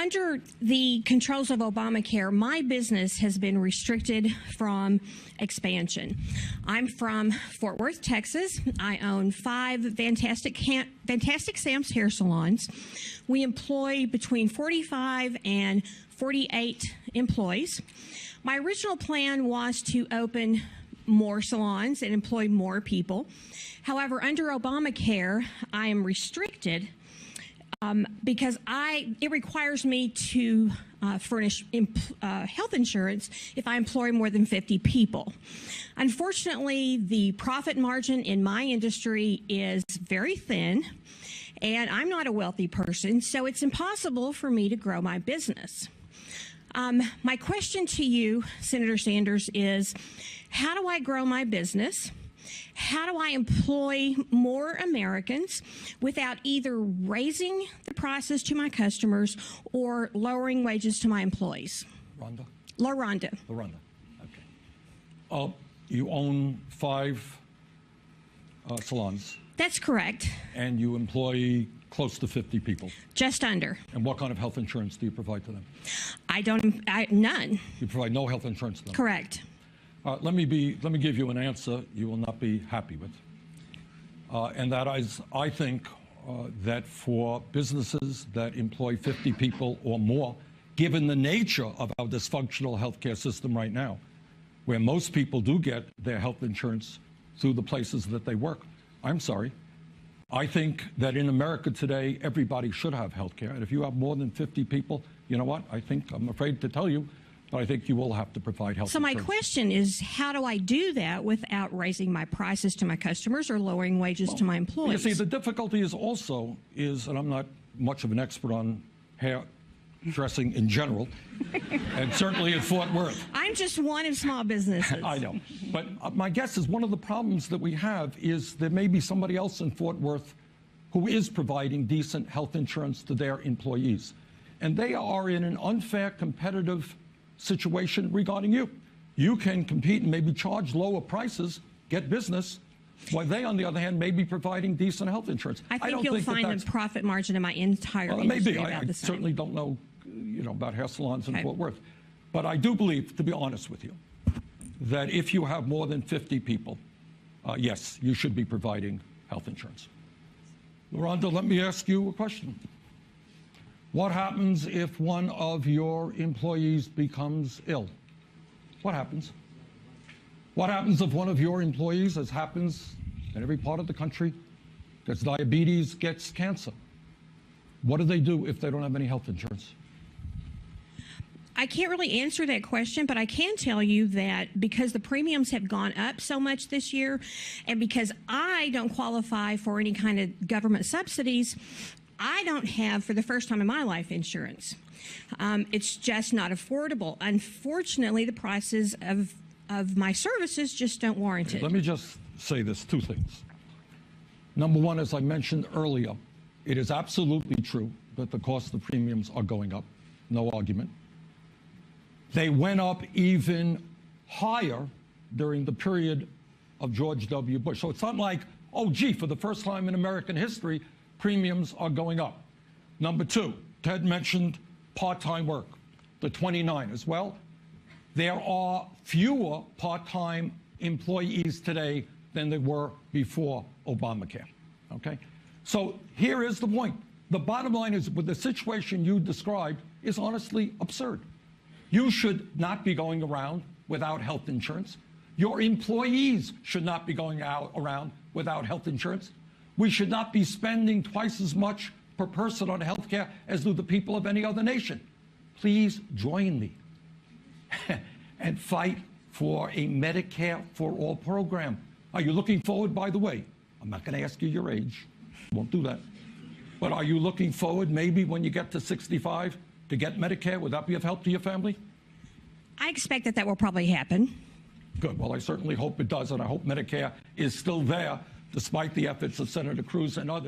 Under the controls of Obamacare, my business has been restricted from expansion. I'm from Fort Worth, Texas. I own 5 fantastic Sam's hair salons. We employ between 45 and 48 employees. My original plan was to open more salons and employ more people. However, under Obamacare, I am restricted because it requires me to furnish health insurance if I employ more than 50 people. Unfortunately, the profit margin in my industry is very thin, and I'm not a wealthy person, so it's impossible for me to grow my business. My question to you, Senator Sanders, is how do I grow my business? How do I employ more Americans without either raising the prices to my customers or lowering wages to my employees? Rhonda? LaRhonda. LaRhonda, okay. You own 5 salons. That's correct. And you employ close to 50 people. Just under. And what kind of health insurance do you provide to them? None. You provide no health insurance to them? Correct. Let me give you an answer you will not be happy with. And that is, I think that for businesses that employ 50 people or more, given the nature of our dysfunctional healthcare system right now, where most people do get their health insurance through the places that they work, I'm sorry. I think that in America today, everybody should have health care. And if you have more than 50 people, you know what? I'm afraid to tell you, but I think you will have to provide health insurance. So my question is, how do I do that without raising my prices to my customers or lowering wages to my employees? You see, the difficulty is, and I'm not much of an expert on hair dressing in general, and certainly in Fort Worth. I'm just one of small businesses. I know. But my guess is one of the problems that we have is there may be somebody else in Fort Worth who is providing decent health insurance to their employees. And they are in an unfair competitive situation regarding you. You can compete and maybe charge lower prices, get business, while they, on the other hand, may be providing decent health insurance. I think you'll find the profit margin in my entire industry maybe. about the same. I certainly don't know, about hair salons in Fort Worth. But I do believe, to be honest with you, that if you have more than 50 people, yes, you should be providing health insurance. LaRhonda, let me ask you a question. What happens if one of your employees becomes ill? What happens? What happens if one of your employees, as happens in every part of the country, gets diabetes, gets cancer? What do they do if they don't have any health insurance? I can't really answer that question, but I can tell you that because the premiums have gone up so much this year, and because I don't qualify for any kind of government subsidies, I don't have, for the first time in my life, insurance. It's just not affordable. Unfortunately, the prices of my services just don't warrant it. Let me just say this, 2 things. Number one, as I mentioned earlier, it is absolutely true that the cost of premiums are going up. No argument. They went up even higher during the period of George W. Bush. So it's not like, oh, gee, for the first time in American history, premiums are going up. Number 2, Ted mentioned part-time work, the 29 as well. There are fewer part-time employees today than there were before Obamacare, okay? So here is the point. The bottom line is, with the situation you described is honestly absurd. You should not be going around without health insurance. Your employees should not be going around without health insurance. We should not be spending twice as much per person on health care as do the people of any other nation. Please join me and fight for a Medicare for All program. Are you looking forward, by the way? I'm not going to ask you your age. Won't do that. But are you looking forward maybe when you get to 65 to get Medicare? Would that be of help to your family? I expect that will probably happen. Good. Well, I certainly hope it does, and I hope Medicare is still there despite the efforts of Senator Cruz and others.